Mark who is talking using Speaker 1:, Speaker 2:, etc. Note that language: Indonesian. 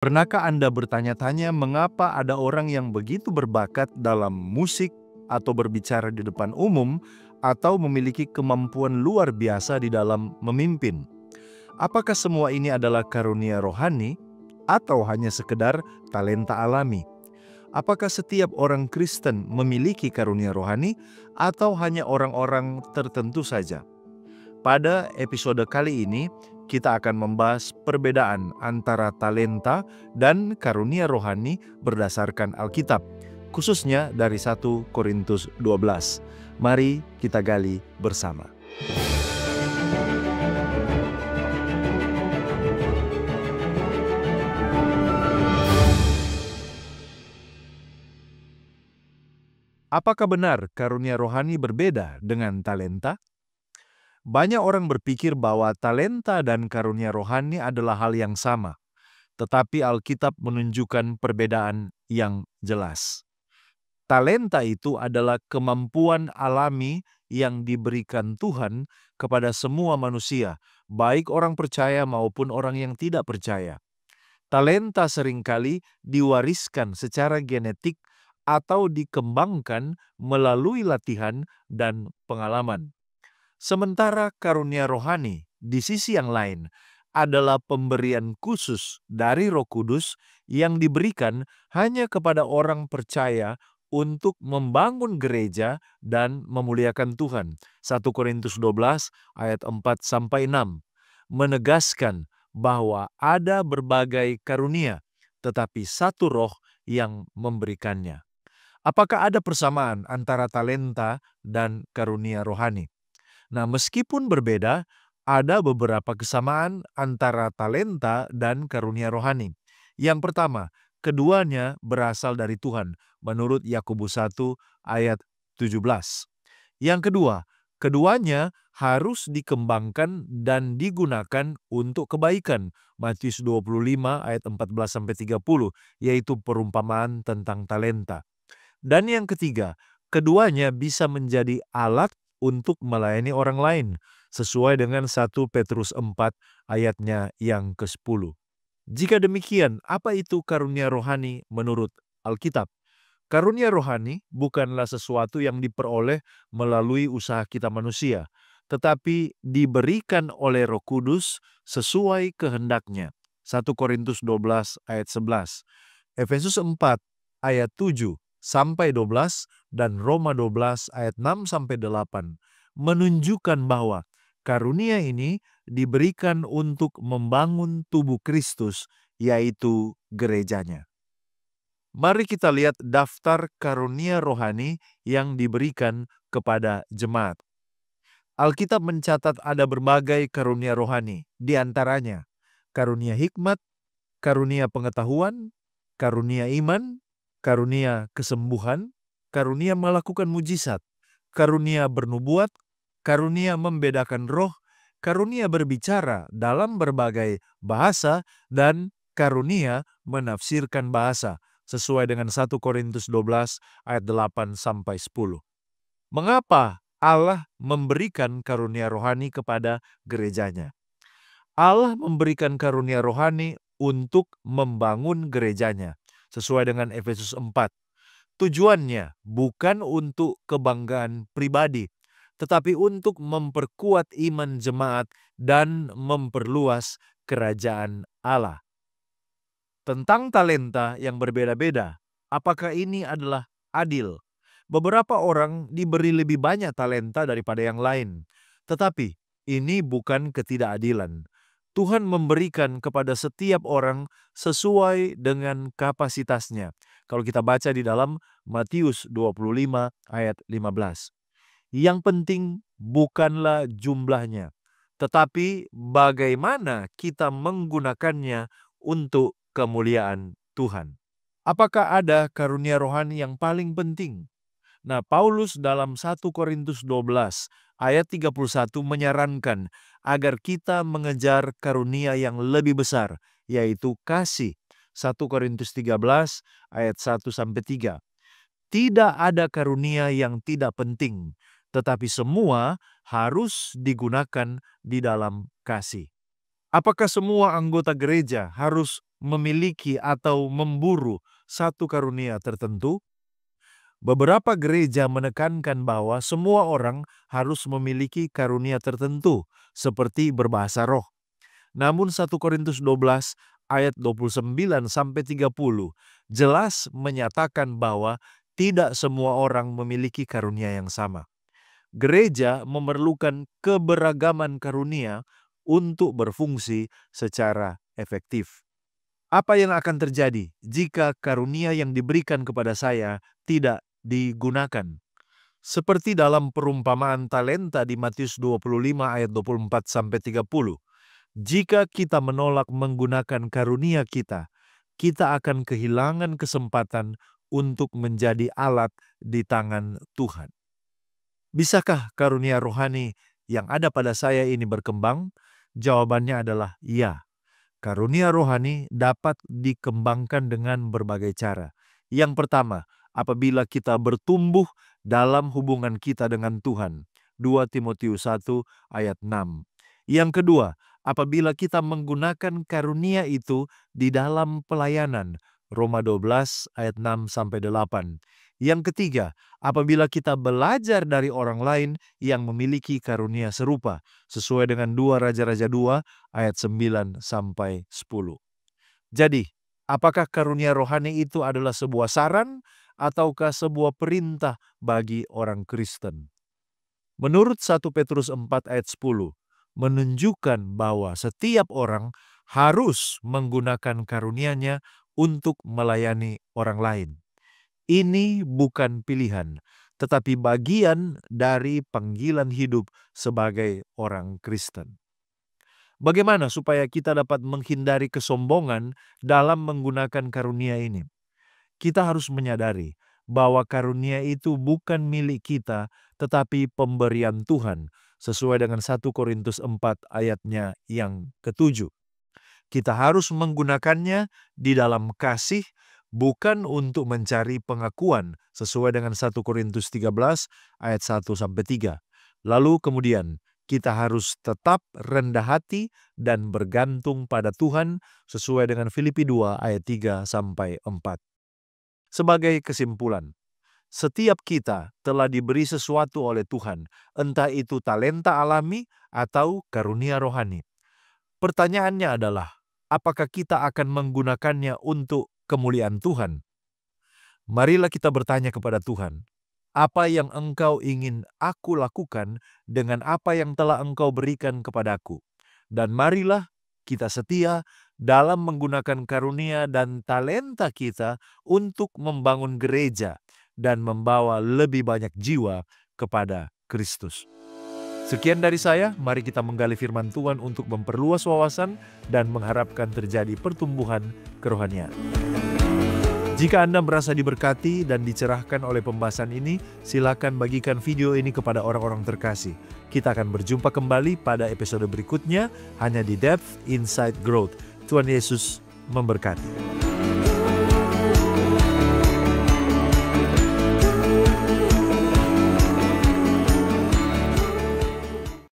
Speaker 1: Pernahkah Anda bertanya-tanya mengapa ada orang yang begitu berbakat dalam musik atau berbicara di depan umum atau memiliki kemampuan luar biasa di dalam memimpin? Apakah semua ini adalah karunia rohani atau hanya sekedar talenta alami? Apakah setiap orang Kristen memiliki karunia rohani atau hanya orang-orang tertentu saja? Pada episode kali ini, kita akan membahas perbedaan antara talenta dan karunia rohani berdasarkan Alkitab, khususnya dari 1 Korintus 12. Mari kita gali bersama. Apakah benar karunia rohani berbeda dengan talenta? Banyak orang berpikir bahwa talenta dan karunia rohani adalah hal yang sama, tetapi Alkitab menunjukkan perbedaan yang jelas. Talenta itu adalah kemampuan alami yang diberikan Tuhan kepada semua manusia, baik orang percaya maupun orang yang tidak percaya. Talenta seringkali diwariskan secara genetik atau dikembangkan melalui latihan dan pengalaman. Sementara karunia rohani, di sisi yang lain, adalah pemberian khusus dari Roh Kudus yang diberikan hanya kepada orang percaya untuk membangun gereja dan memuliakan Tuhan. 1 Korintus 12 ayat 4-6 menegaskan bahwa ada berbagai karunia, tetapi satu Roh yang memberikannya. Apakah ada persamaan antara talenta dan karunia rohani? Nah, meskipun berbeda, ada beberapa kesamaan antara talenta dan karunia rohani. Yang pertama, keduanya berasal dari Tuhan, menurut Yakobus 1 ayat 17. Yang kedua, keduanya harus dikembangkan dan digunakan untuk kebaikan. Matius 25 ayat 14-30, yaitu perumpamaan tentang talenta. Dan yang ketiga, keduanya bisa menjadi alat untuk melayani orang lain, sesuai dengan 1 Petrus 4 ayatnya yang ke-10. Jika demikian, apa itu karunia rohani menurut Alkitab? Karunia rohani bukanlah sesuatu yang diperoleh melalui usaha kita manusia, tetapi diberikan oleh Roh Kudus sesuai kehendaknya. 1 Korintus 12 ayat 11, Efesus 4 ayat 7-12, dan Roma 12 ayat 6-8 menunjukkan bahwa karunia ini diberikan untuk membangun tubuh Kristus, yaitu gerejanya. Mari kita lihat daftar karunia rohani yang diberikan kepada jemaat. Alkitab mencatat ada berbagai karunia rohani, di antaranya karunia hikmat, karunia pengetahuan, karunia iman, karunia kesembuhan, karunia melakukan mujizat, karunia bernubuat, karunia membedakan roh, karunia berbicara dalam berbagai bahasa, dan karunia menafsirkan bahasa, sesuai dengan 1 Korintus 12 ayat 8-10. Mengapa Allah memberikan karunia rohani kepada gerejanya? Allah memberikan karunia rohani untuk membangun gerejanya, sesuai dengan Efesus 4. Tujuannya bukan untuk kebanggaan pribadi, tetapi untuk memperkuat iman jemaat dan memperluas kerajaan Allah. Tentang talenta yang berbeda-beda, apakah ini adalah adil? Beberapa orang diberi lebih banyak talenta daripada yang lain, tetapi ini bukan ketidakadilan. Tuhan memberikan kepada setiap orang sesuai dengan kapasitasnya. Kalau kita baca di dalam Matius 25 ayat 15. Yang penting bukanlah jumlahnya, tetapi bagaimana kita menggunakannya untuk kemuliaan Tuhan. Apakah ada karunia rohani yang paling penting? Nah, Paulus dalam 1 Korintus 12 ayat 31 menyarankan agar kita mengejar karunia yang lebih besar, yaitu kasih. 1 Korintus 13 ayat 1-3. Tidak ada karunia yang tidak penting, tetapi semua harus digunakan di dalam kasih. Apakah semua anggota gereja harus memiliki atau memburu satu karunia tertentu. Beberapa gereja menekankan bahwa semua orang harus memiliki karunia tertentu, seperti berbahasa roh. Namun 1 Korintus 12 ayat 29-30 jelas menyatakan bahwa tidak semua orang memiliki karunia yang sama. Gereja memerlukan keberagaman karunia untuk berfungsi secara efektif. Apa yang akan terjadi jika karunia yang diberikan kepada saya tidak digunakan? Seperti dalam perumpamaan talenta di Matius 25 ayat 24-30. Jika kita menolak menggunakan karunia kita, kita akan kehilangan kesempatan untuk menjadi alat di tangan Tuhan. Bisakah karunia rohani yang ada pada saya ini berkembang? Jawabannya adalah ya. Karunia rohani dapat dikembangkan dengan berbagai cara. Yang pertama, apabila kita bertumbuh dalam hubungan kita dengan Tuhan. 2 Timotius 1 ayat 6. Yang kedua, apabila kita menggunakan karunia itu di dalam pelayanan. Roma 12 ayat 6-8. Yang ketiga, apabila kita belajar dari orang lain yang memiliki karunia serupa, sesuai dengan 2 Raja-Raja 2 ayat 9-10. Jadi, apakah karunia rohani itu adalah sebuah saran ataukah sebuah perintah bagi orang Kristen? Menurut 1 Petrus 4 ayat 10, menunjukkan bahwa setiap orang harus menggunakan karunia-Nya untuk melayani orang lain. Ini bukan pilihan, tetapi bagian dari panggilan hidup sebagai orang Kristen. Bagaimana supaya kita dapat menghindari kesombongan dalam menggunakan karunia ini? Kita harus menyadari bahwa karunia itu bukan milik kita, tetapi pemberian Tuhan, sesuai dengan 1 Korintus 4 ayatnya yang ke-7. Kita harus menggunakannya di dalam kasih, bukan untuk mencari pengakuan, sesuai dengan 1 Korintus 13 ayat 1-3. Lalu kemudian, kita harus tetap rendah hati dan bergantung pada Tuhan, sesuai dengan Filipi 2 ayat 3-4. Sebagai kesimpulan, setiap kita telah diberi sesuatu oleh Tuhan, entah itu talenta alami atau karunia rohani. Pertanyaannya adalah, apakah kita akan menggunakannya untuk kemuliaan Tuhan? Marilah kita bertanya kepada Tuhan, apa yang Engkau ingin aku lakukan dengan apa yang telah Engkau berikan kepadaku? Dan marilah kita setia dalam menggunakan karunia dan talenta kita untuk membangun gereja dan membawa lebih banyak jiwa kepada Kristus. Sekian dari saya, mari kita menggali firman Tuhan untuk memperluas wawasan dan mengharapkan terjadi pertumbuhan kerohanian. Jika Anda merasa diberkati dan dicerahkan oleh pembahasan ini, silakan bagikan video ini kepada orang-orang terkasih. Kita akan berjumpa kembali pada episode berikutnya hanya di Depth Inside Growth. Tuhan Yesus memberkati.